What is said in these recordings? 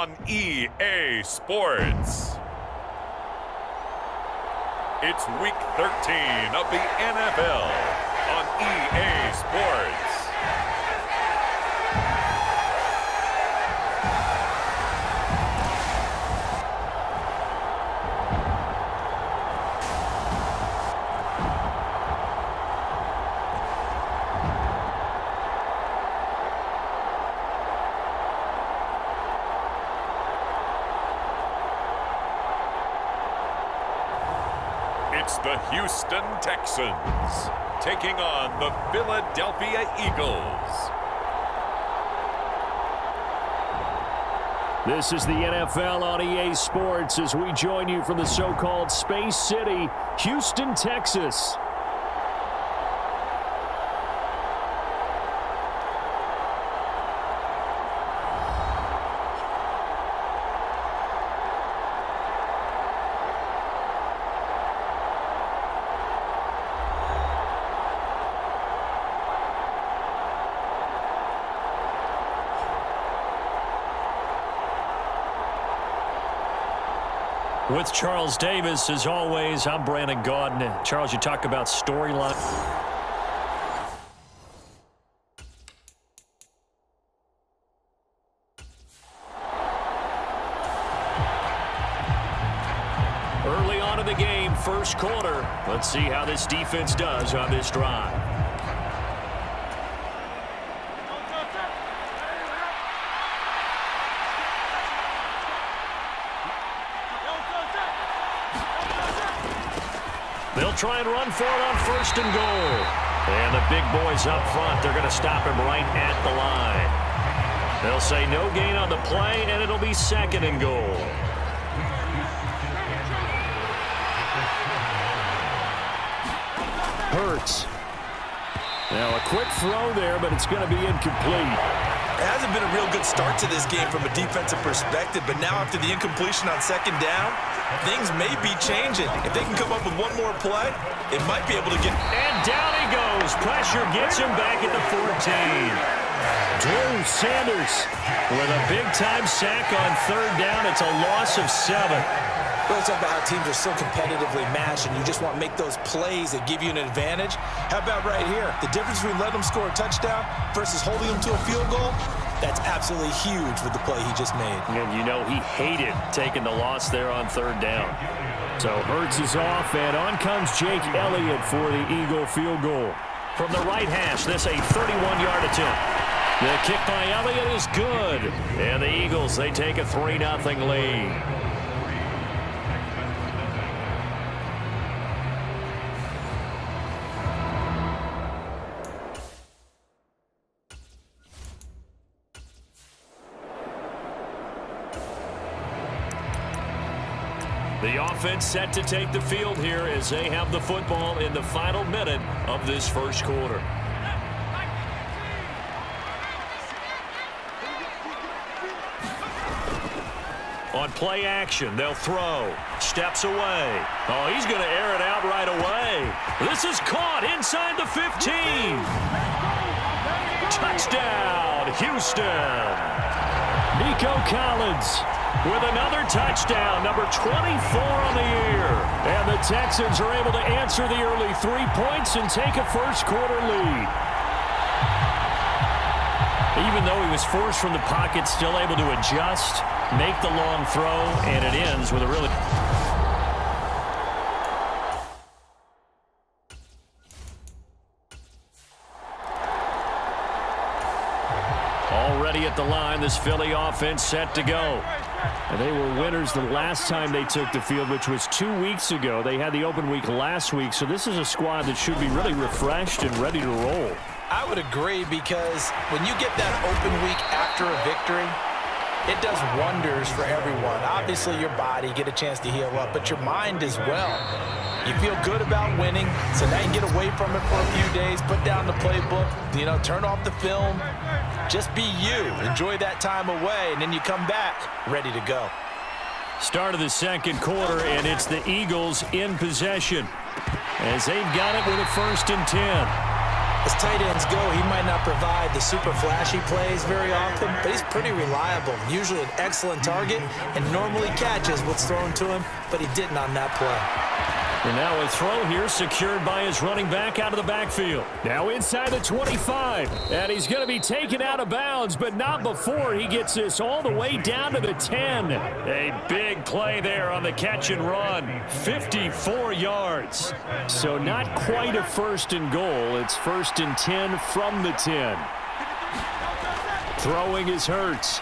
on EA Sports. It's Week 13 of the NFL on EA Sports. It's the Houston Texans taking on the Philadelphia Eagles. This is the NFL on EA Sports as we join you from the so-called Space City, Houston, Texas. With Charles Davis, as always, I'm Brandon Gaudin. Charles, you talk about storyline. Early on in the game, first quarter. Let's see how this defense does on this drive. They'll try and run for it on first and goal. And the big boys up front, they're going to stop him right at the line. They'll say no gain on the play, and it'll be second and goal. Hurts. Now a quick throw there, but it's going to be incomplete. It hasn't been a real good start to this game from a defensive perspective, but now after the incompletion on second down, things may be changing. If they can come up with one more play, it might be able to get... And down he goes. Pressure gets him back at the 14. Drew Sanders with a big-time sack on third down. It's a loss of 7. We'll talk about how teams are so competitively matched, and you just want to make those plays that give you an advantage. How about right here? The difference between letting them score a touchdown versus holding them to a field goal, that's absolutely huge with the play he just made. And you know he hated taking the loss there on third down. So Hurts is off, and on comes Jake Elliott for the Eagle field goal. From the right hash, this a 31-yard attempt. The kick by Elliott is good. And the Eagles, they take a 3-0 lead. The offense set to take the field here as they have the football in the final minute of this first quarter. On play action, they'll throw. Steps away. Oh, he's going to air it out right away. This is caught inside the 15. Touchdown, Houston. Nico Collins with another touchdown, number 24 on the year. And the Texans are able to answer the early 3 points and take a first-quarter lead. Even though he was forced from the pocket, still able to adjust, make the long throw, and it ends with a really... Already at the line, this Philly offense set to go. And they were winners the last time they took the field, which was 2 weeks ago. They had the open week last week, so this is a squad that should be really refreshed and ready to roll. I would agree, because when you get that open week after a victory, it does wonders for everyone. Obviously, your body, get a chance to heal up, but your mind as well. You feel good about winning, so now you can get away from it for a few days, put down the playbook, turn off the film. Just be you. Enjoy that time away, and then you come back ready to go. Start of the second quarter, and it's the Eagles in possession as they've got it with a 1st and 10. As tight ends go, he might not provide the super flashy plays very often, but he's pretty reliable, usually an excellent target, and normally catches what's thrown to him, but he didn't on that play. And now a throw here secured by his running back out of the backfield. Now inside the 25. And he's going to be taken out of bounds, but not before he gets this all the way down to the 10. A big play there on the catch and run. 54 yards. So not quite a 1st and goal. It's 1st and 10 from the 10. Throwing is Hurts.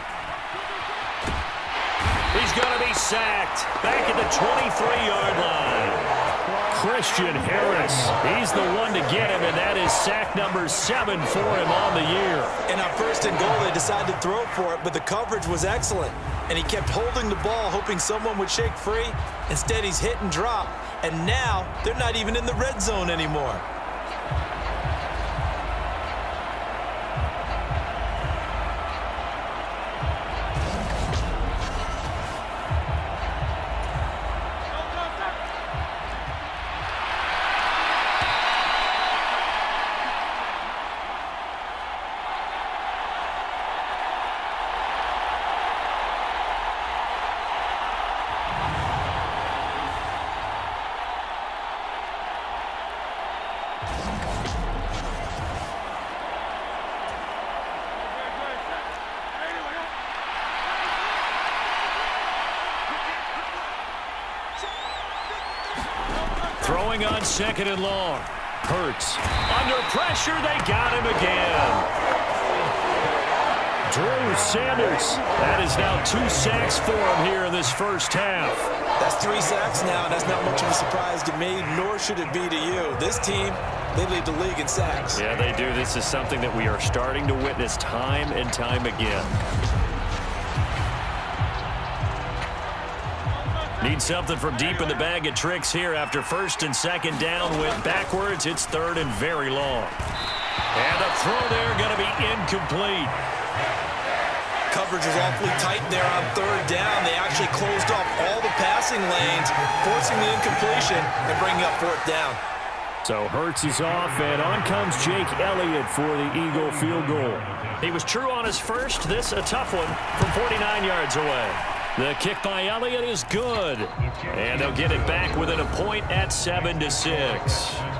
He's going to be sacked back at the 23-yard line. Christian Harris, he's the one to get him, and that is sack number 7 for him on the year. And on 1st and goal, they decided to throw for it, but the coverage was excellent. And he kept holding the ball, hoping someone would shake free. Instead, he's hit and drop, and now they're not even in the red zone anymore. Throwing on 2nd and long. Hurts. Under pressure, they got him again. Drew Sanders. That is now 2 sacks for him here in this first half. That's 3 sacks now, and that's not much of a surprise to me, nor should it be to you. This team, they lead the league in sacks. Yeah, they do. This is something that we are starting to witness time and time again. Need something from deep in the bag of tricks here after 1st and 2nd down went backwards. It's 3rd and very long. And the throw there going to be incomplete. Coverage was awfully tight there on 3rd down. They actually closed off all the passing lanes, forcing the incompletion and bringing up 4th down. So Hurts is off, and on comes Jake Elliott for the Eagle field goal. He was true on his first. This a tough one from 49 yards away. The kick by Elliott is good. And they'll get it back within a point at 7-6.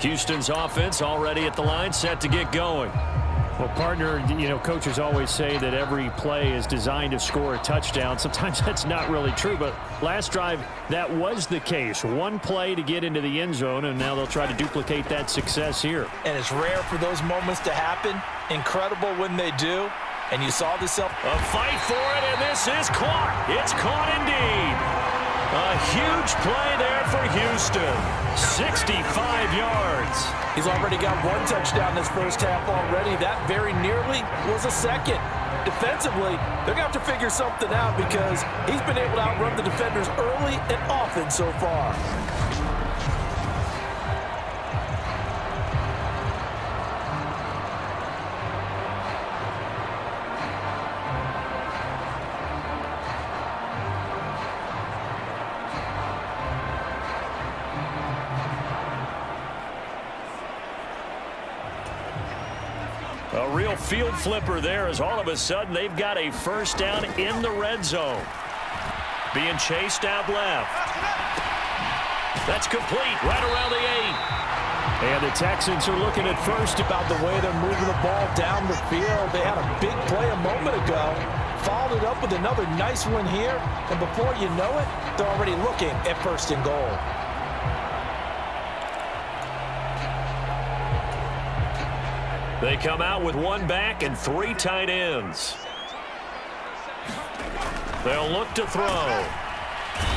Houston's offense already at the line, set to get going. Well, partner, coaches always say that every play is designed to score a touchdown. Sometimes that's not really true, but last drive, that was the case. One play to get into the end zone, and now they'll try to duplicate that success here. And it's rare for those moments to happen. Incredible when they do. And you saw this up. A fight for it, and this is caught. It's caught indeed. A huge play there for Houston. 65 yards. He's already got 1 touchdown this first half already. That very nearly was a second. Defensively, they're going to have to figure something out because he's been able to outrun the defenders early and often so far. A real field flipper there as all of a sudden they've got a first down in the red zone. Being chased out left. That's complete right around the 8. And the Texans are looking at first about the way they're moving the ball down the field. They had a big play a moment ago. Followed it up with another nice one here. And before you know it, they're already looking at 1st and goal. They come out with 1 back and 3 tight ends. They'll look to throw.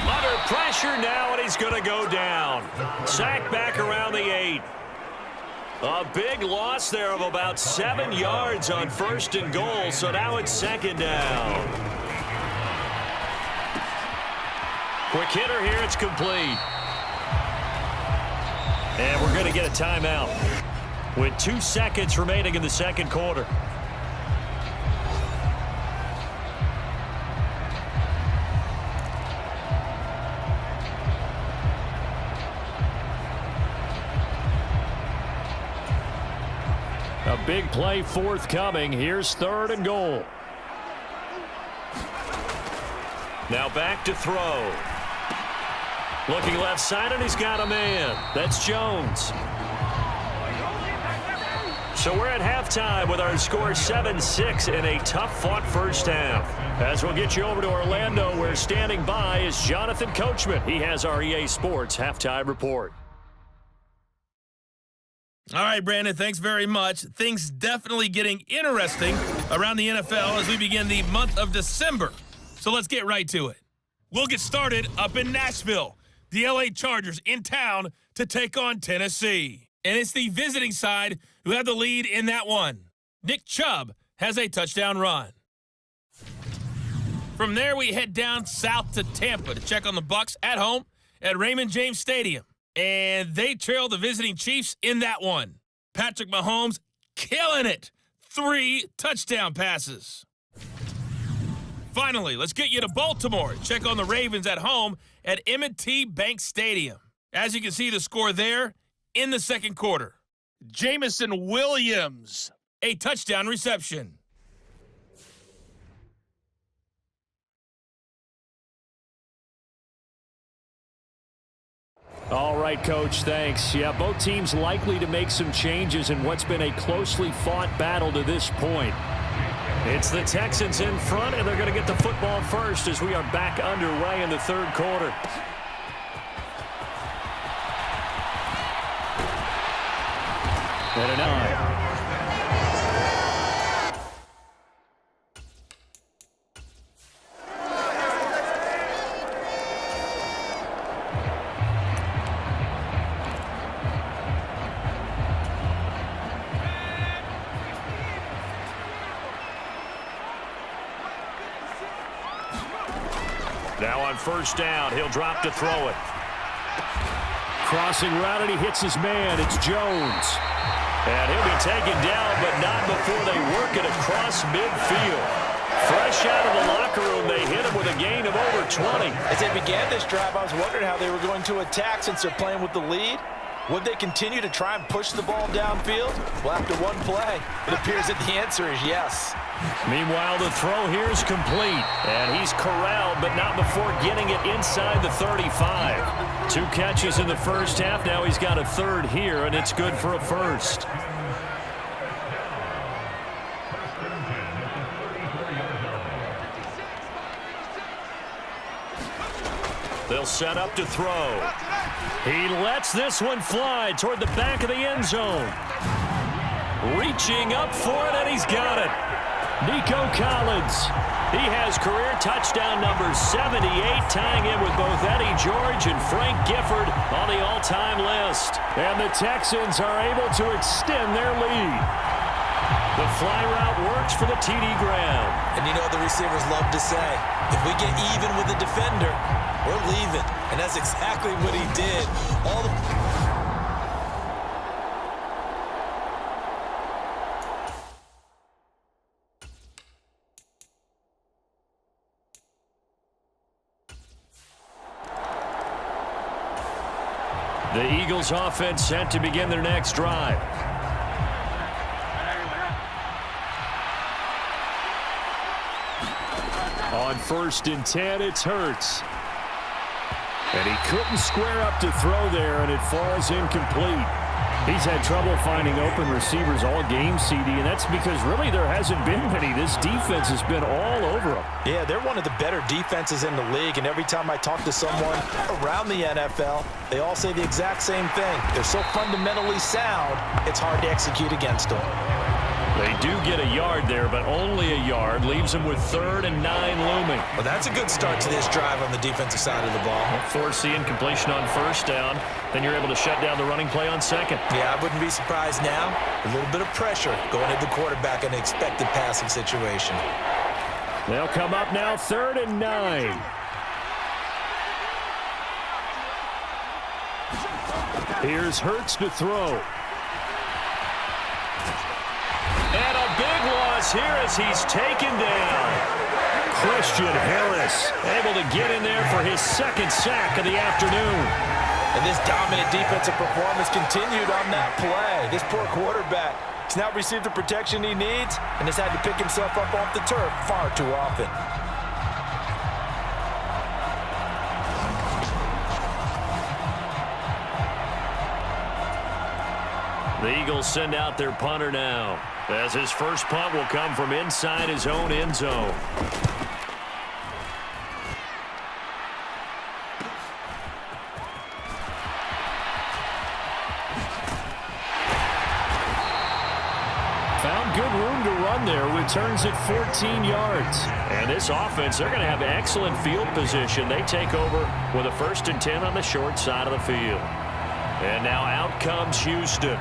Under pressure now, and he's going to go down. Sacked back around the 8. A big loss there of about 7 yards on 1st and goal, so now it's 2nd down. Quick hitter here. It's complete. And we're going to get a timeout with 2 seconds remaining in the second quarter. A big play forthcoming. Here's 3rd and goal. Now back to throw. Looking left side, and he's got a man. That's Jones. So we're at halftime with our score 7-6 in a tough-fought first half. As we'll get you over to Orlando, where standing by is Jonathan Coachman. He has our EA Sports halftime report. All right, Brandon, thanks very much. Things definitely getting interesting around the NFL as we begin the month of December. So let's get right to it. We'll get started up in Nashville. The LA Chargers in town to take on Tennessee. And it's the visiting side who have the lead in that one. Nick Chubb has a touchdown run. From there, we head down south to Tampa to check on the Bucs at home at Raymond James Stadium. And they trail the visiting Chiefs in that one. Patrick Mahomes killing it. 3 touchdown passes. Finally, let's get you to Baltimore and check on the Ravens at home at M&T Bank Stadium. As you can see, the score there in the second quarter. Jameson Williams, a touchdown reception. All right, Coach, thanks. Yeah, both teams likely to make some changes in what's been a closely fought battle to this point. It's the Texans in front, and they're going to get the football first as we are back underway in the third quarter. And a 9. Now on first down, he'll drop to throw it. Crossing route, and he hits his man. It's Jones. And he'll be taken down, but not before they work it across midfield. Fresh out of the locker room, they hit him with a gain of over 20. As they began this drive, I was wondering how they were going to attack since they're playing with the lead. Would they continue to try and push the ball downfield? Well, after one play, it appears that the answer is yes. Meanwhile, the throw here is complete. And he's corralled, but not before getting it inside the 35. 2 catches in the first half. Now he's got a third here, and it's good for a first. They'll set up to throw. He lets this one fly toward the back of the end zone. Reaching up for it, and he's got it. Nico Collins. He has career touchdown number 78, tying in with both Eddie George and Frank Gifford on the all-time list. And the Texans are able to extend their lead. The fly route works for the TD Graham. And you know the receivers love to say, if we get even with the defender, we're leaving. And that's exactly what he did. The Eagles offense set to begin their next drive. On 1st and 10, it's Hurts. And he couldn't square up to throw there, and it falls incomplete. He's had trouble finding open receivers all game, CD, and that's because really there hasn't been many. This defense has been all over them. Yeah, they're one of the better defenses in the league, and every time I talk to someone around the NFL, they all say the exact same thing. They're so fundamentally sound, it's hard to execute against them. They do get a yard there, but only a yard. Leaves them with 3rd and 9 looming. Well, that's a good start to this drive on the defensive side of the ball. Force the incompletion on first down. Then you're able to shut down the running play on second. Yeah, I wouldn't be surprised now. A little bit of pressure going into the quarterback in an expected passing situation. They'll come up now 3rd and 9. Here's Hurts to throw. And a big loss here as he's taken down. Christian Harris able to get in there for his second sack of the afternoon. And this dominant defensive performance continued on that play. This poor quarterback has now received the protection he needs and has had to pick himself up off the turf far too often. The Eagles send out their punter now, as his first punt will come from inside his own end zone. Found good room to run there. Returns it 14 yards. And this offense, they're going to have excellent field position. They take over with a 1st and 10 on the short side of the field. And now out comes Houston.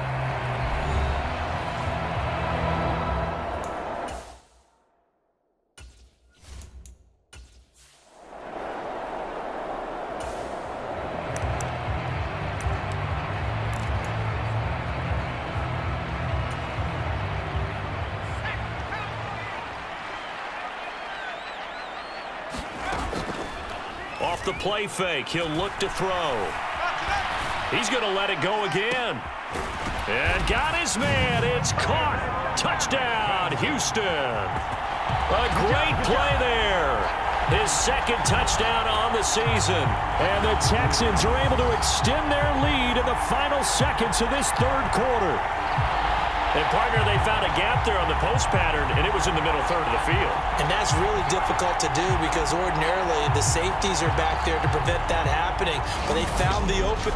Off the play fake, he'll look to throw. He's going to let it go again. And got his man. It's caught. Touchdown, Houston. A great play there. His second touchdown on the season. And the Texans are able to extend their lead in the final seconds of this third quarter. And, partner, they found a gap there on the post pattern, and it was in the middle third of the field. And that's really difficult to do because ordinarily the safeties are back there to prevent that happening. But they found the open.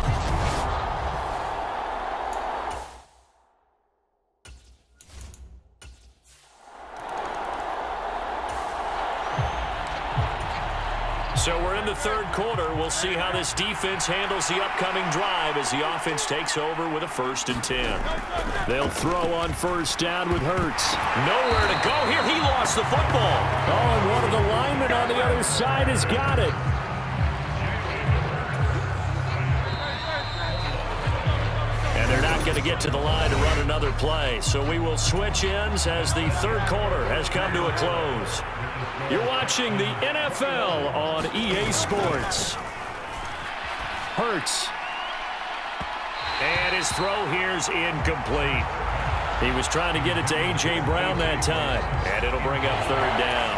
So we're in the third quarter. We'll see how this defense handles the upcoming drive as the offense takes over with a 1st and 10. They'll throw on first down with Hurts. Nowhere to go here. He lost the football. Oh, and one of the linemen on the other side has got it. And they're not going to get to the line to run another play. So we will switch ends as the third quarter has come to a close. You're watching the NFL on EA Sports. Hurts. And his throw here's incomplete. He was trying to get it to A.J. Brown that time. And it'll bring up third down.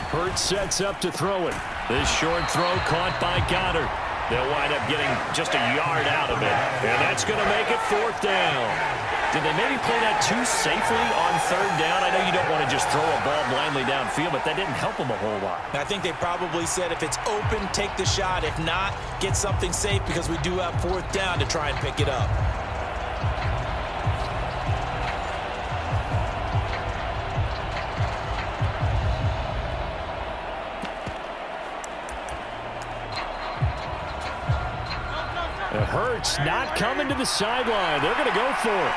Hurts sets up to throw it. This short throw caught by Goddard. They'll wind up getting just a yard out of it. And that's going to make it 4th down. Did they maybe play that too safely on 3rd down? I know you don't want to just throw a ball blindly downfield, but that didn't help them a whole lot. I think they probably said if it's open, take the shot. If not, get something safe because we do have 4th down to try and pick it up. Hurts not coming to the sideline. They're going to go for it.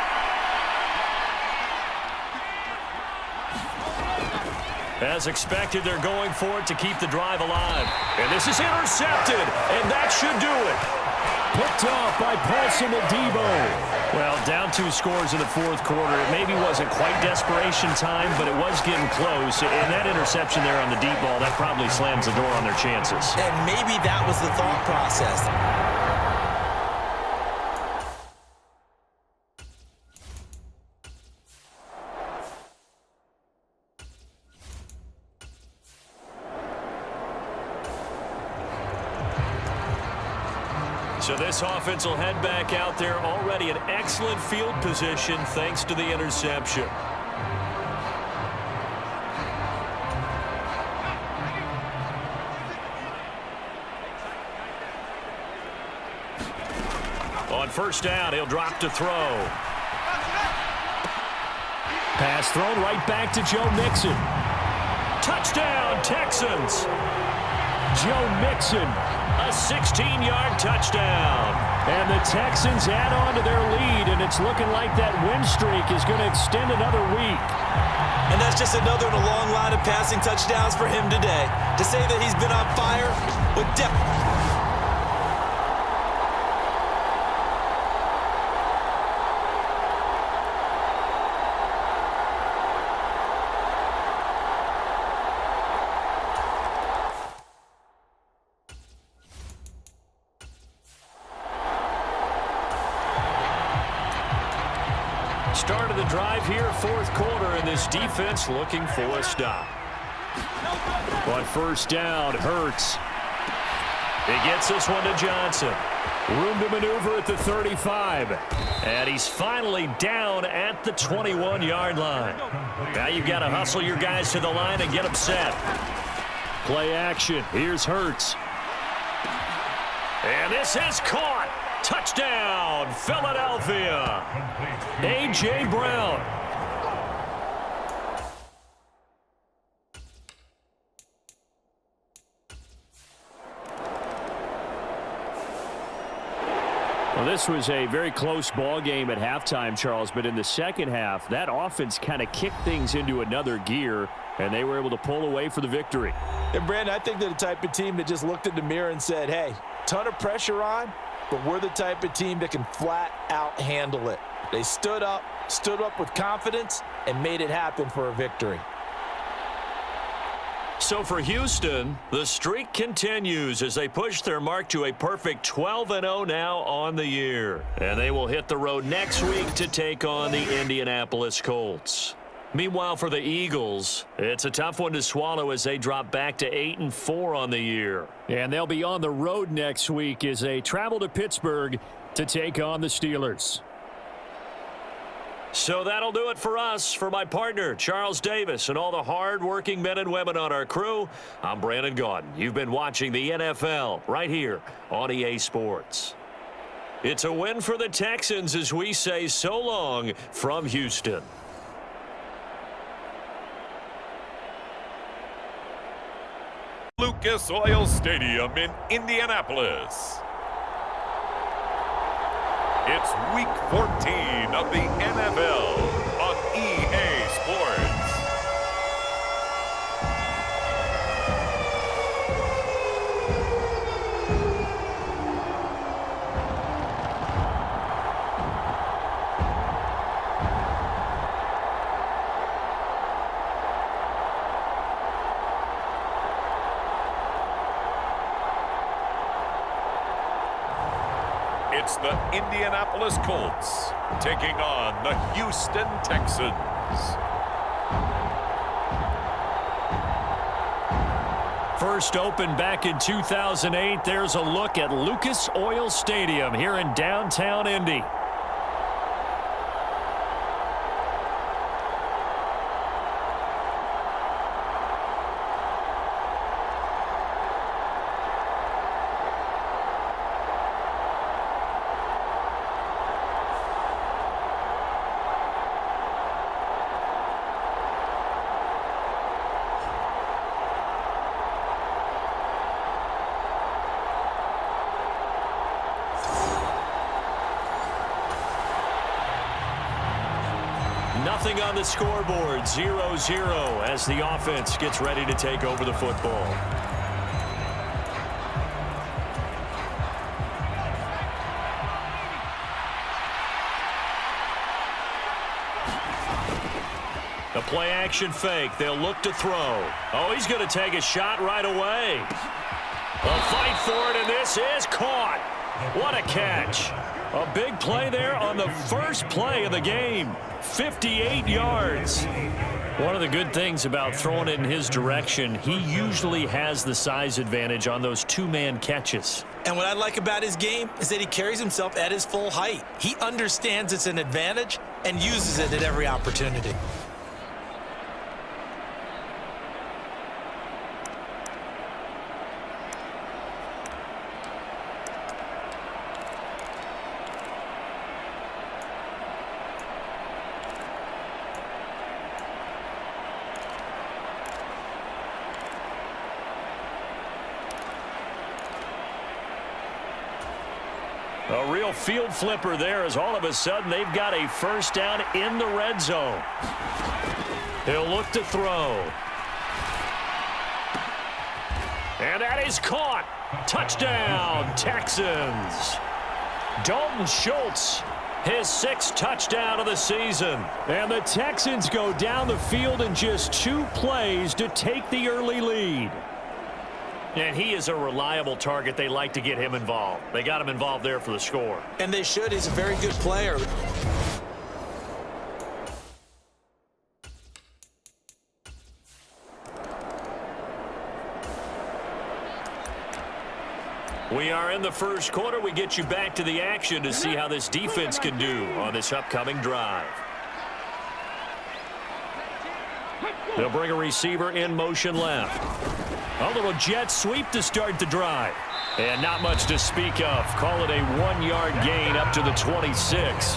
As expected, they're going for it to keep the drive alive. And this is intercepted, and that should do it. Picked off by Paulson Adebo. Well, down 2 scores in the 4th quarter. It maybe wasn't quite desperation time, but it was getting close. And that interception there on the deep ball, that probably slams the door on their chances. And maybe that was the thought process. So this offense will head back out there already in excellent field position thanks to the interception. On first down, he'll drop to throw. Pass thrown right back to Joe Mixon. Touchdown, Texans! Joe Mixon, a 16-yard touchdown. And the Texans add on to their lead, and it's looking like that win streak is going to extend another week. And that's just another in a long line of passing touchdowns for him today. To say that he's been on fire would definitely... Start of the drive here, fourth quarter, and this defense looking for a stop. But first down, Hurts. He gets this one to Johnson. Room to maneuver at the 35. And he's finally down at the 21-yard line. Now you've got to hustle your guys to the line and get them set. Play action. Here's Hurts. And this is caught. Touchdown, Philadelphia. A.J. Brown. Well, this was a very close ball game at halftime, Charles, but in the second half, that offense kind of kicked things into another gear, and they were able to pull away for the victory. And, Brandon, I think they're the type of team that just looked in the mirror and said, hey, ton of pressure on, but we're the type of team that can flat out handle it. They stood up with confidence, and made it happen for a victory. So for Houston, the streak continues as they push their mark to a perfect 12-0 now on the year. And they will hit the road next week to take on the Indianapolis Colts. Meanwhile, for the Eagles, it's a tough one to swallow as they drop back to 8-4 on the year. And they'll be on the road next week as they travel to Pittsburgh to take on the Steelers. So that'll do it for us. For my partner, Charles Davis, and all the hard-working men and women on our crew, I'm Brandon Gaudin. You've been watching the NFL right here on EA Sports. It's a win for the Texans as we say so long from Houston. Lucas Oil Stadium in Indianapolis. It's Week 14 of the NFL on EA Sports. It's the Indianapolis Colts taking on the Houston Texans. First opened back in 2008, there's a look at Lucas Oil Stadium here in downtown Indy. Nothing on the scoreboard, 0-0 as the offense gets ready to take over the football. The play action fake, they'll look to throw. Oh, he's going to take a shot right away. A fight for it, and this is caught. What a catch. A big play there on the first play of the game. 58 yards. One of the good things about throwing it in his direction, he usually has the size advantage on those two-man catches. And what I like about his game is that he carries himself at his full height. He understands it's an advantage and uses it at every opportunity. A real field flipper there as all of a sudden they've got a first down in the red zone. He'll look to throw. And that is caught. Touchdown, Texans. Dalton Schultz, his 6th touchdown of the season. And the Texans go down the field in just 2 plays to take the early lead. And he is a reliable target. They like to get him involved. They got him involved there for the score. And they should. He's a very good player. We are in the first quarter. We get you back to the action to see how this defense can do on this upcoming drive. They'll bring a receiver in motion left. A little jet sweep to start the drive. And not much to speak of. Call it a 1-yard gain up to the 26.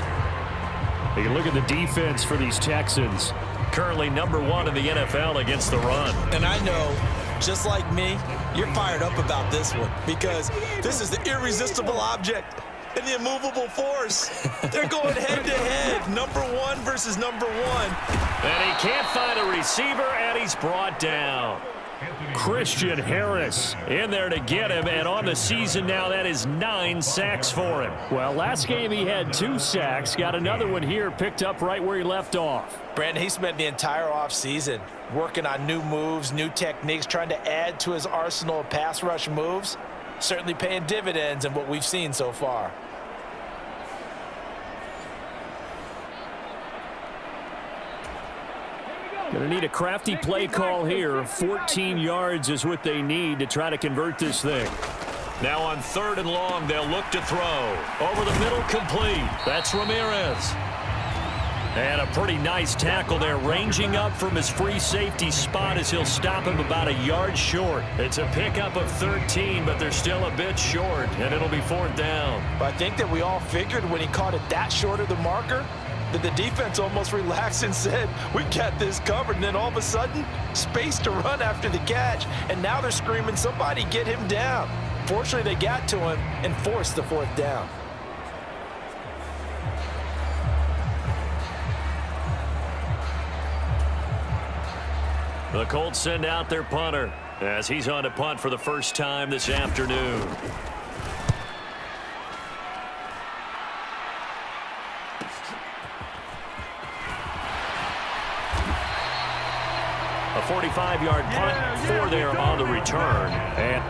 You look at the defense for these Texans. Currently #1 in the NFL against the run. And I know, just like me, you're fired up about this one because this is the irresistible object and the immovable force. They're going head-to-head, #1 versus #1. And he can't find a receiver, and he's brought down. Christian Harris in there to get him, and on the season now, that is 9 sacks for him. Well, last game he had 2 sacks, got another one here, picked up right where he left off. Brandon, he spent the entire offseason working on new moves, new techniques, trying to add to his arsenal of pass rush moves. Certainly paying dividends in what we've seen so far. Going to need a crafty play call here. 14 yards is what they need to try to convert this thing. Now on 3rd and long, they'll look to throw. Over the middle, complete. That's Ramirez. And a pretty nice tackle there, ranging up from his free safety spot as he'll stop him about a yard short. It's a pickup of 13, but they're still a bit short, and it'll be 4th down. But I think that we all figured when he caught it that short of the marker that the defense almost relaxed and said, we got this covered. And then all of a sudden, space to run after the catch. And now they're screaming, somebody get him down. Fortunately, they got to him and forced the 4th down. The Colts send out their punter as he's on to punt for the first time this afternoon. A 45-yard punt for there on the return. And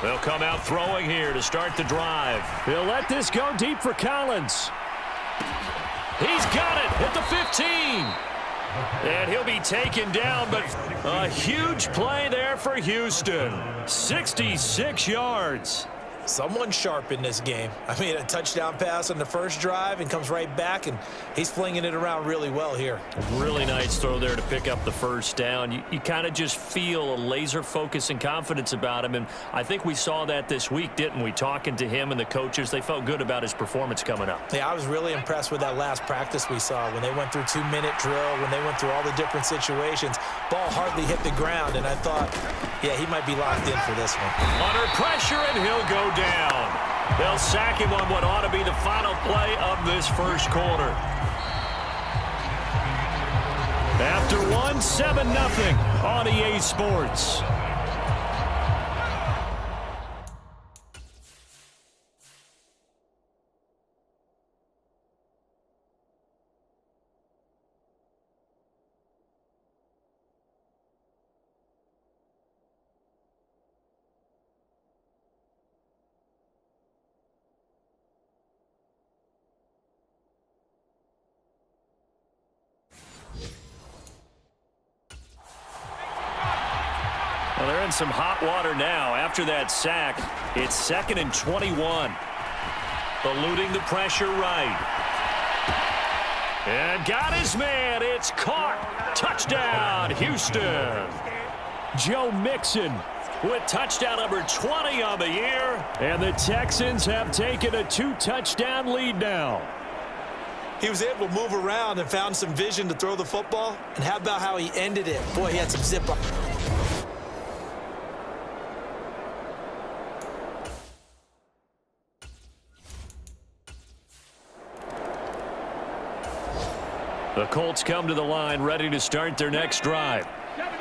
they'll come out throwing here to start the drive. He'll let this go deep for Collins. He's got it at the 15. And he'll be taken down, but a huge play there for Houston. 66 yards. Someone sharp in this game. I mean, a touchdown pass on the first drive and comes right back, and he's flinging it around really well here. Really nice throw there to pick up the first down. You kind of just feel a laser focus and confidence about him, and I think we saw that this week, didn't we? Talking to him and the coaches, they felt good about his performance coming up. Yeah, I was really impressed with that last practice we saw when they went through 2-minute drill, when they went through all the different situations. Ball hardly hit the ground, and I thought, yeah, he might be locked in for this one. Under pressure, and he'll go down. They'll sack him on what ought to be the final play of this first quarter. After 7-0 on EA Sports. Well, they're in some hot water now. After that sack, it's 2nd and 21. Eluding the pressure right. And got his man. It's caught. Touchdown, Houston. Joe Mixon with touchdown number 20 on the year. And the Texans have taken a 2-touchdown lead now. He was able to move around and found some vision to throw the football. And how about how he ended it? Boy, he had some zip up. The Colts come to the line ready to start their next drive.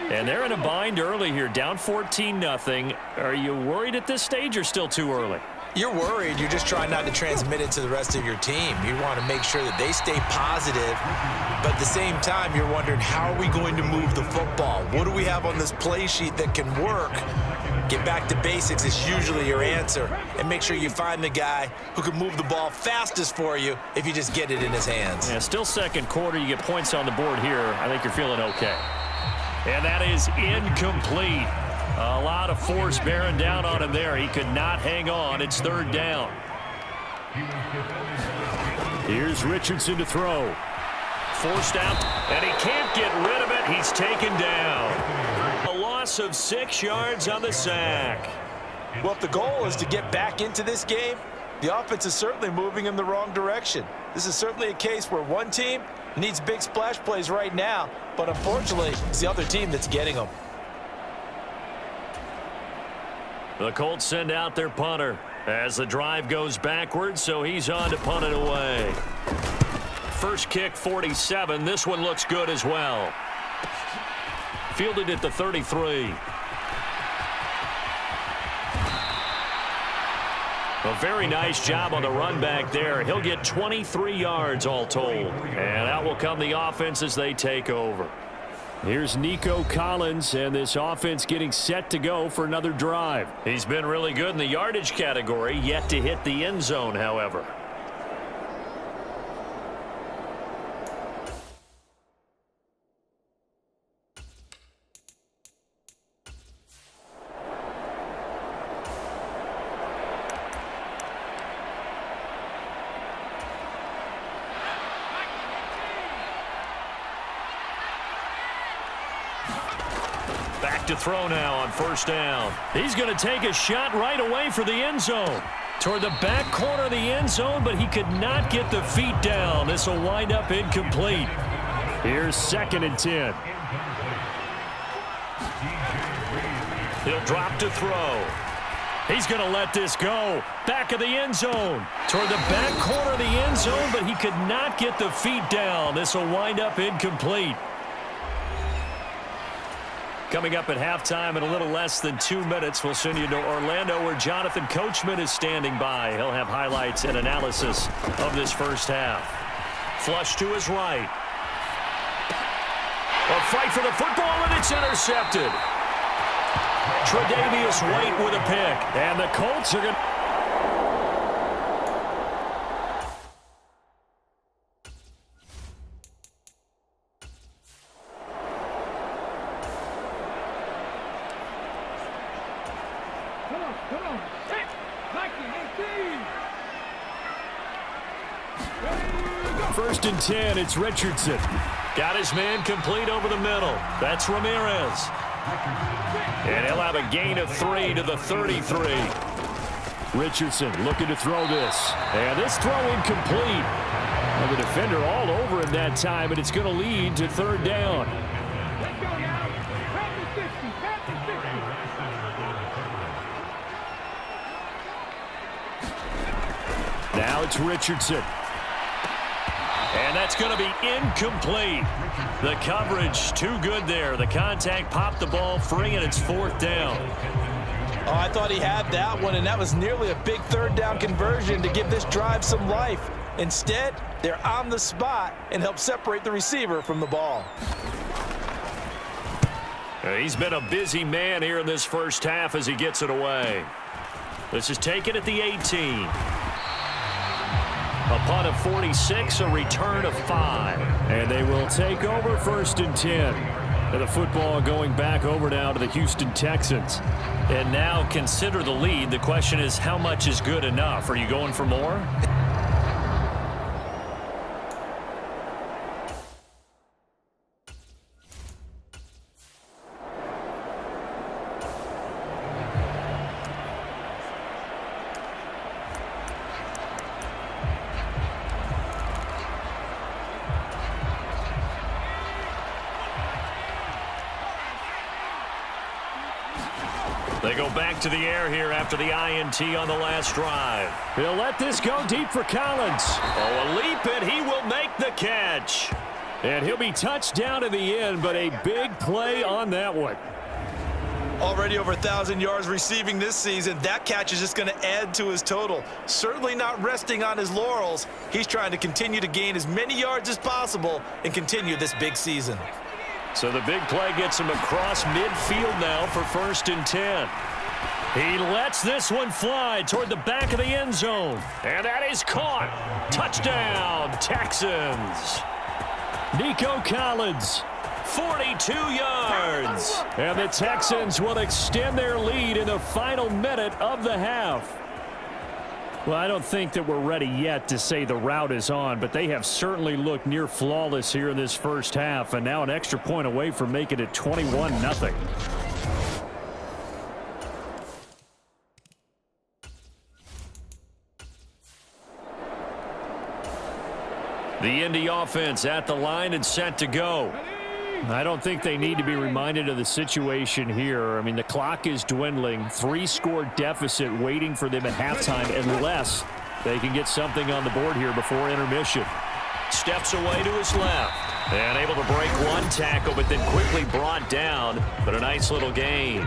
And they're in a bind early here, down 14-0. Are you worried at this stage or still too early? You're worried. You're just trying not to transmit it to the rest of your team. You want to make sure that they stay positive, but at the same time, you're wondering, how are we going to move the football? What do we have on this play sheet that can work? Get back to basics is usually your answer, and make sure you find the guy who can move the ball fastest for you if you just get it in his hands. Yeah, still second quarter. You get points on the board here. I think you're feeling okay. And that is incomplete. A lot of force bearing down on him there. He could not hang on. It's third down. Here's Richardson to throw. Forced out, and he can't get rid of it. He's taken down. A loss of 6 yards on the sack. Well, if the goal is to get back into this game, the offense is certainly moving in the wrong direction. This is certainly a case where one team needs big splash plays right now, but unfortunately, it's the other team that's getting them. The Colts send out their punter as the drive goes backwards, so he's on to punt it away. First kick, 47. This one looks good as well. Fielded at the 33. A very nice job on the run back there. He'll get 23 yards all told. And out will come the offense as they take over. Here's Nico Collins, and this offense getting set to go for another drive. He's been really good in the yardage category, yet to hit the end zone, however. Back to throw now on first down. He's going to take a shot right away for the end zone. Toward the back corner of the end zone, but he could not get the feet down. This will wind up incomplete. Here's 2nd and 10. He'll drop to throw. He's going to let this go. Back of the end zone. Toward the back corner of the end zone, but he could not get the feet down. This will wind up incomplete. Coming up at halftime in a little less than 2 minutes, we'll send you to Orlando where Jonathan Coachman is standing by. He'll have highlights and analysis of this first half. Flush to his right. A fight for the football, and it's intercepted. Tre'Davious White with a pick. And the Colts are going to... First and 10, it's Richardson. Got his man complete over the middle. That's Ramirez. And he'll have a gain of 3 to the 33. Richardson looking to throw this. And this throw incomplete. And the defender all over him that time, and it's going to lead to third down. Now it's Richardson. And that's going to be incomplete. The coverage too good there. The contact popped the ball free, and it's 4th down. Oh, I thought he had that one, and that was nearly a big third down conversion to give this drive some life. Instead, they're on the spot and help separate the receiver from the ball. He's been a busy man here in this first half as he gets it away. This is taken at the 18. A punt of 46, a return of 5. And they will take over 1st and 10. And the football going back over now to the Houston Texans. And now consider the lead. The question is, how much is good enough? Are you going for more? They go back to the air here after the INT on the last drive. He'll let this go deep for Collins. Oh, a leap, and he will make the catch. And he'll be touched down in the end, but a big play on that one. Already over 1,000 yards receiving this season. That catch is just going to add to his total. Certainly not resting on his laurels. He's trying to continue to gain as many yards as possible and continue this big season. So the big play gets him across midfield now for 1st and 10. He lets this one fly toward the back of the end zone. And that is caught. Touchdown, Texans. Nico Collins. 42 yards. And the Texans will extend their lead in the final minute of the half. Well, I don't think that we're ready yet to say the route is on, but they have certainly looked near flawless here in this first half, and now an extra point away from making it 21-0. The Indy offense at the line and set to go. I don't think they need to be reminded of the situation here. I mean, the clock is dwindling. 3-score deficit waiting for them at halftime unless they can get something on the board here before intermission. Steps away to his left. And able to break one tackle, but then quickly brought down. But a nice little gain.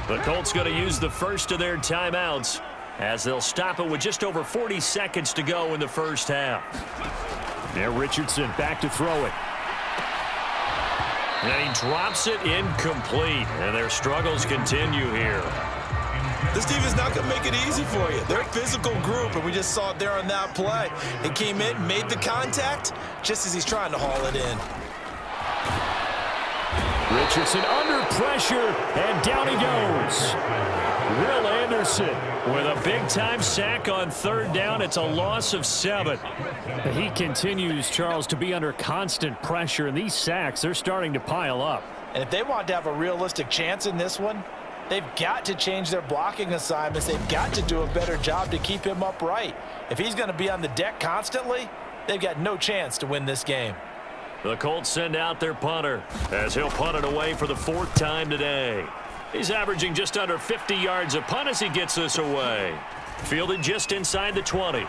The Colts going to use the first of their timeouts as they'll stop it with just over 40 seconds to go in the first half. Now Richardson back to throw it. And he drops it incomplete. And their struggles continue here. This team is not going to make it easy for you. They're a physical group, and we just saw it there on that play. He came in, made the contact, just as he's trying to haul it in. Richardson under pressure, and down he goes. Will Anderson with a big-time sack on 3rd down. It's a loss of 7. He continues, Charles, to be under constant pressure, and these sacks, they're starting to pile up. And if they want to have a realistic chance in this one, they've got to change their blocking assignments. They've got to do a better job to keep him upright. If he's going to be on the deck constantly, they've got no chance to win this game. The Colts send out their punter as he'll punt it away for the 4th time today. He's averaging just under 50 yards a punt as he gets this away. Fielded just inside the 20.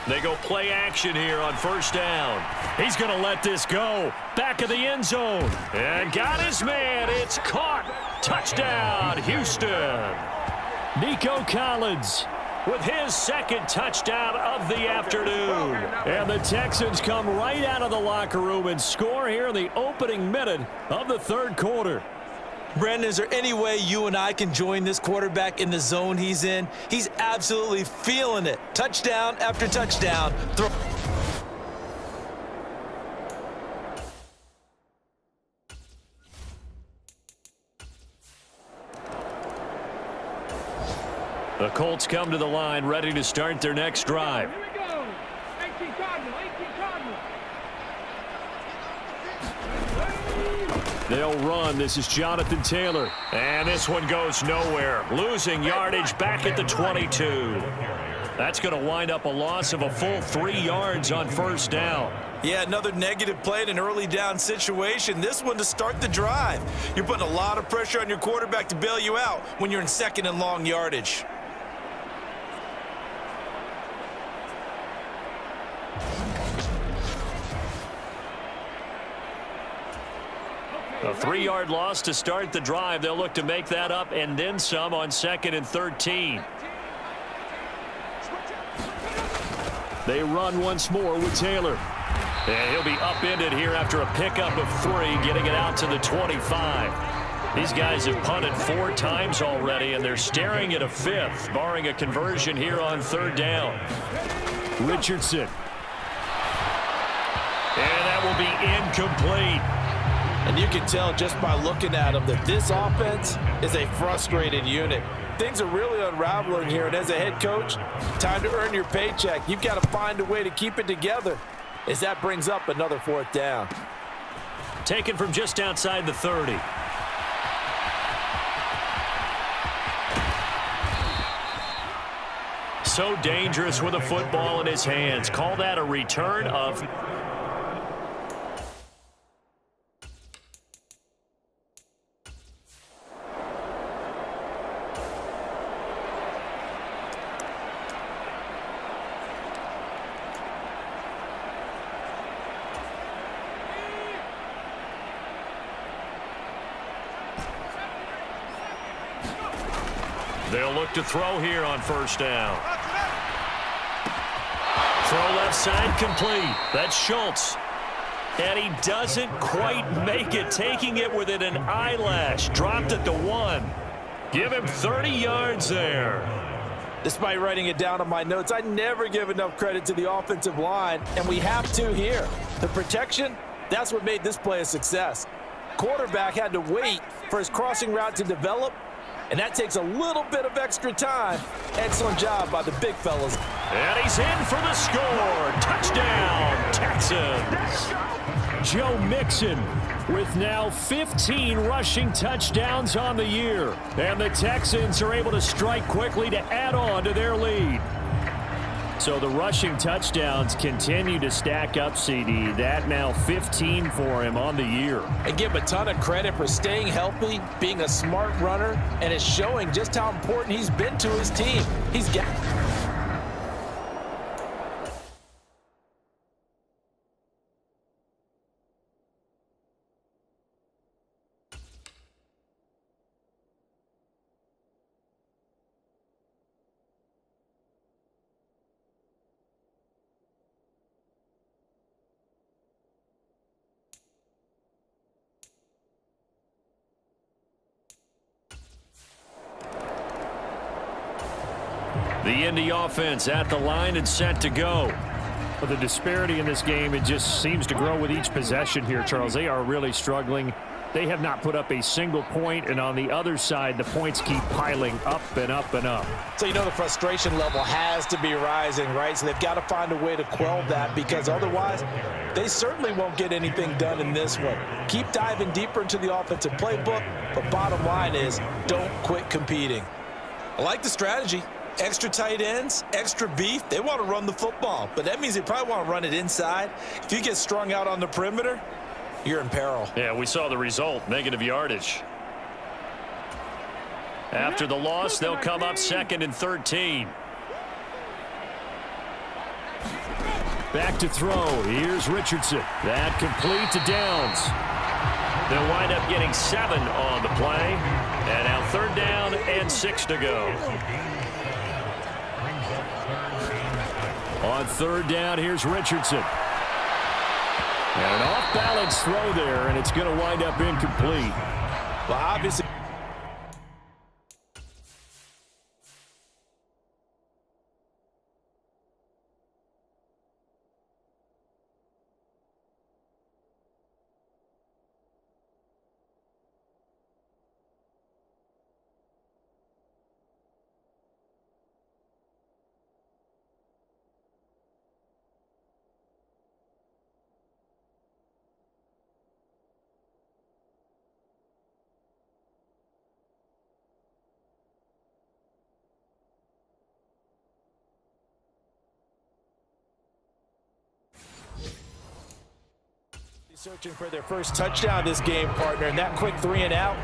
They go play action here on 1st down. He's going to let this go. Back of the end zone. And got his man. It's caught. Touchdown, Houston. Nico Collins with his 2nd touchdown of the afternoon. And the Texans come right out of the locker room and score here in the opening minute of the 3rd quarter. Brandon, is there any way you and I can join this quarterback in the zone he's in? He's absolutely feeling it. Touchdown after touchdown. The Colts come to the line ready to start their next drive. Here we go. 18 Cardinal, 18 Cardinal. They'll run. This is Jonathan Taylor. And this one goes nowhere. Losing yardage back at the 22. That's going to wind up a loss of a full 3 yards on 1st down. Yeah, another negative play in an early down situation. This one to start the drive. You're putting a lot of pressure on your quarterback to bail you out when you're in 2nd and long yardage. A 3-yard loss to start the drive. They'll look to make that up and then some on 2nd and 13. They run once more with Taylor. And he'll be upended here after a pickup of 3, getting it out to the 25. These guys have punted 4 times already, and they're staring at a 5th, barring a conversion here on 3rd down. Richardson. And that will be incomplete. And you can tell just by looking at them that this offense is a frustrated unit. Things are really unraveling here, and as a head coach, time to earn your paycheck. You've got to find a way to keep it together as that brings up another 4th down. Taken from just outside the 30. So dangerous with a football in his hands. Call that a return of... They'll look to throw here on 1st down. Throw left side complete. That's Schultz. And he doesn't quite make it, taking it within an eyelash. Dropped it to 1. Give him 30 yards there. Despite writing it down on my notes, I never give enough credit to the offensive line, and we have to here. The protection, that's what made this play a success. Quarterback had to wait for his crossing route to develop, and that takes a little bit of extra time. Excellent job by the big fellas. And he's in for the score. Touchdown, Texans. Joe Mixon with now 15 rushing touchdowns on the year. And the Texans are able to strike quickly to add on to their lead. So the rushing touchdowns continue to stack up, CD. That now 15 for him on the year. And give him a ton of credit for staying healthy, being a smart runner, and it's showing just how important he's been to his team. He's got... The Indy offense at the line and set to go. But the disparity in this game, it just seems to grow with each possession here, Charles. They are really struggling. They have not put up a single point, and on the other side, the points keep piling up and up and up. So you know the frustration level has to be rising, right? So they've got to find a way to quell that, because otherwise they certainly won't get anything done in this one. Keep diving deeper into the offensive playbook, but bottom line is don't quit competing. I like the strategy. Extra tight ends, extra beef. They want to run the football, but that means they probably want to run it inside. If you get strung out on the perimeter, you're in peril. Yeah, we saw the result, negative yardage. After the loss, they'll come up 2nd and 13. Back to throw. Here's Richardson. That complete to Downs. They'll wind up getting 7 on the play. And now 3rd down and 6 to go. On 3rd down, here's Richardson. And an off-balance throw there, and it's going to wind up incomplete. Well, obviously. Searching for their first touchdown this game, partner, and that quick 3 and out,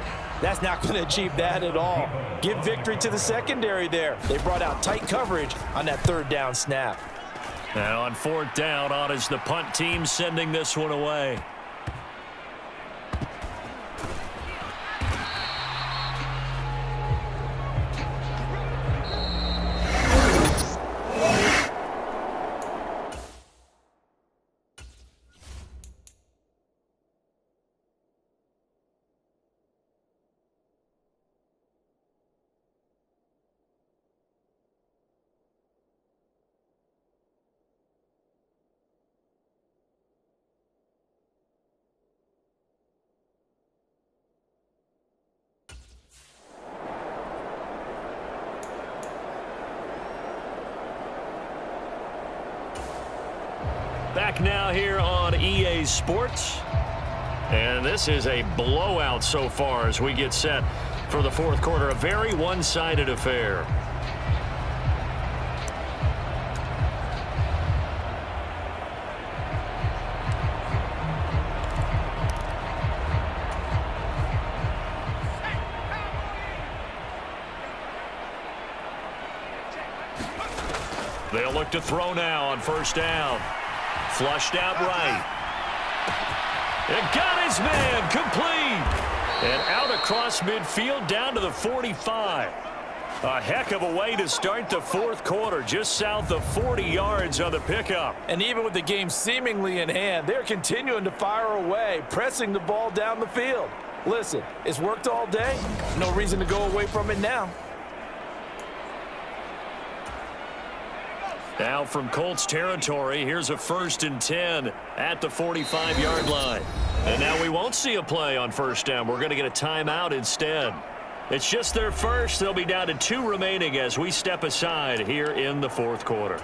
that's not going to achieve that at all. Give victory to the secondary there. They brought out tight coverage on that 3rd down snap. And on 4th down, on is the punt team sending this one away. Back now here on EA Sports. And this is a blowout so far as we get set for the fourth quarter. A very one-sided affair. They'll look to throw now on first down. Flushed out right. It got his man complete. And out across midfield down to the 45. A heck of a way to start the fourth quarter, just south of 40 yards on the pickup. And even with the game seemingly in hand, they're continuing to fire away, pressing the ball down the field. Listen, it's worked all day. No reason to go away from it now. Now from Colts territory, here's a 1st and 10 at the 45-yard line. And now we won't see a play on first down. We're going to get a timeout instead. It's just their first. They'll be down to 2 remaining as we step aside here in the fourth quarter.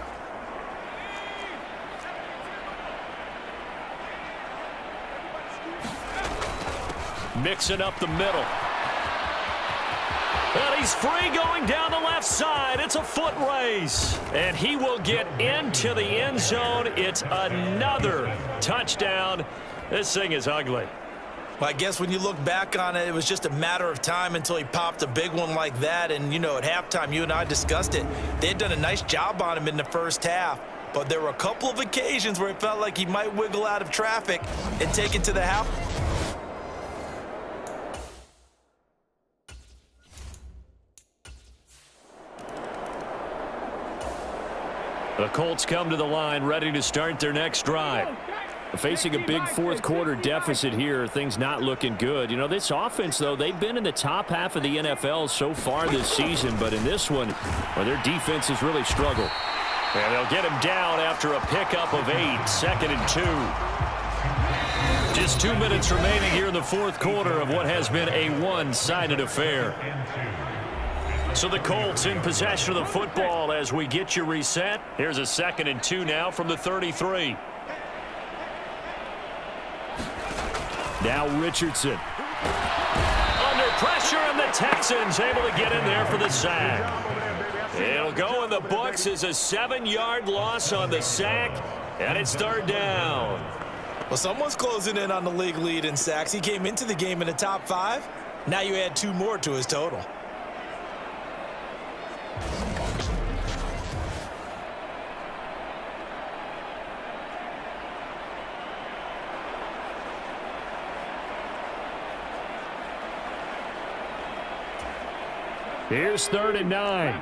Mixing up the middle. And he's free going down the left side. It's a foot race. And he will get into the end zone. It's another touchdown. This thing is ugly. Well, I guess when you look back on it, it was just a matter of time until he popped a big one like that. And, you know, at halftime, you and I discussed it. They had done a nice job on him in the first half. But there were a couple of occasions where it felt like he might wiggle out of traffic and take it to the half. The Colts come to the line ready to start their next drive. Facing a big fourth quarter deficit here, things not looking good. You know, this offense, though, they've been in the top half of the NFL so far this season, but in this one, well, their defense has really struggled. And they'll get him down after a pickup of 8, 2nd and 2. Just 2 minutes remaining here in the fourth quarter of what has been a one-sided affair. So the Colts in possession of the football as we get you reset. Here's a 2nd and 2 now from the 33. Now Richardson. Under pressure, and the Texans able to get in there for the sack. It'll go in the books as a 7-yard loss on the sack, and it's 3rd down. Well, someone's closing in on the league lead in sacks. He came into the game in the top 5. Now you add 2 more to his total. Here's 3rd and 9.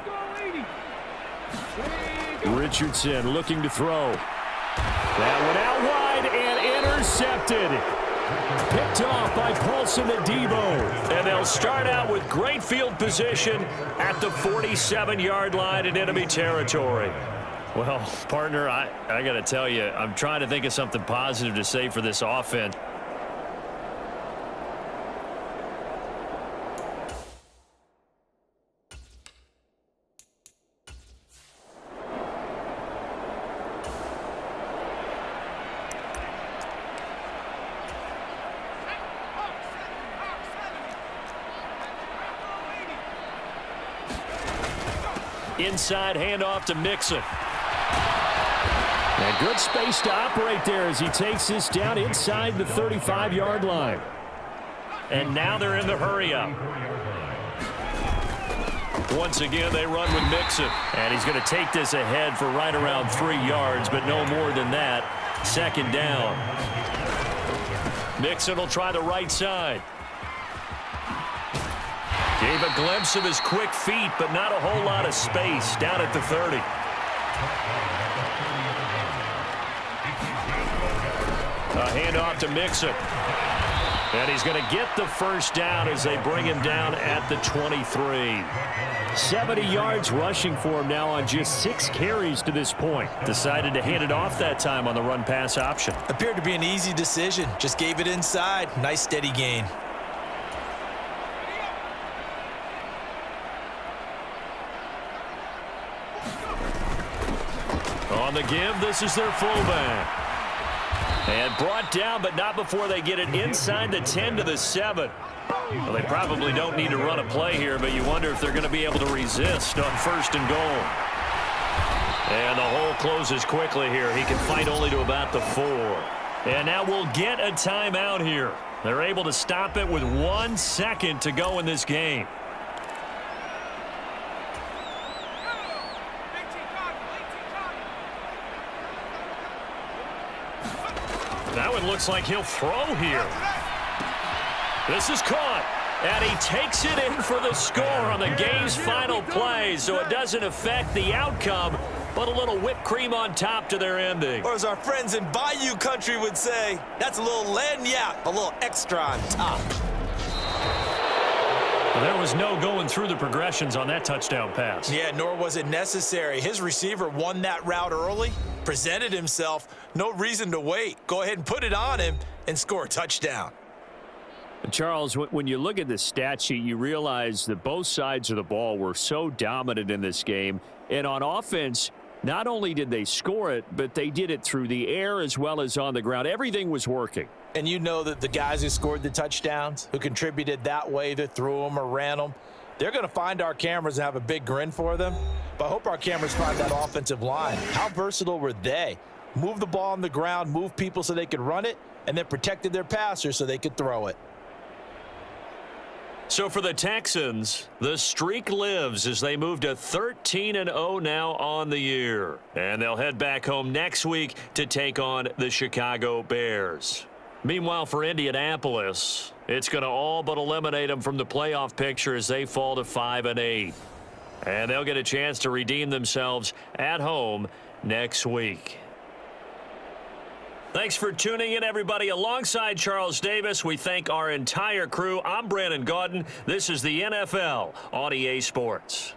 Richardson looking to throw. That one out wide and intercepted. Picked off by Paulson Adebo. And they'll start out with great field position at the 47-yard line in enemy territory. Well, partner, I got to tell you, I'm trying to think of something positive to say for this offense. Inside handoff to Mixon. And good space to operate there as he takes this down inside the 35-yard line. And now they're in the hurry-up. Once again, they run with Mixon. And he's going to take this ahead for right around 3 yards, but no more than that. 2nd down. Mixon will try the right side. Gave a glimpse of his quick feet, but not a whole lot of space down at the 30. A handoff to Mixon. And he's going to get the 1st down as they bring him down at the 23. 70 yards rushing for him now on just 6 carries to this point. Decided to hand it off that time on the run-pass option. Appeared to be an easy decision. Just gave it inside. Nice steady gain. On the give, this is their fullback. And brought down, but not before they get it inside the 10 to the 7. Well, they probably don't need to run a play here, but you wonder if they're going to be able to resist on 1st and goal. And the hole closes quickly here. He can fight only to about the 4. And now we'll get a timeout here. They're able to stop it with 1 second to go in this game. That one looks like he'll throw here. This is caught, and he takes it in for the score on the game's final play, so it doesn't affect the outcome, but a little whipped cream on top to their ending. Or as our friends in Bayou country would say, that's a little lagniappe, a little extra on top. There was no going through the progressions on that touchdown pass. Yeah, nor was it necessary. His receiver won that route early, presented himself, no reason to wait. Go ahead and put it on him and score a touchdown. Charles, when you look at the stat sheet, you realize that both sides of the ball were so dominant in this game. And on offense, not only did they score it, but they did it through the air as well as on the ground. Everything was working. And you know that the guys who scored the touchdowns, who contributed that way, that threw them or ran them, they're going to find our cameras and have a big grin for them. But I hope our cameras find that offensive line. How versatile were they? Move the ball on the ground, move people so they could run it, and then protected their passers so they could throw it. So for the Texans, the streak lives as they move to 13-0 now on the year. And they'll head back home next week to take on the Chicago Bears. Meanwhile, for Indianapolis, it's going to all but eliminate them from the playoff picture as they fall to 5-8. And they'll get a chance to redeem themselves at home next week. Thanks for tuning in, everybody. Alongside Charles Davis, we thank our entire crew. I'm Brandon Gaudin. This is the NFL on EA Sports.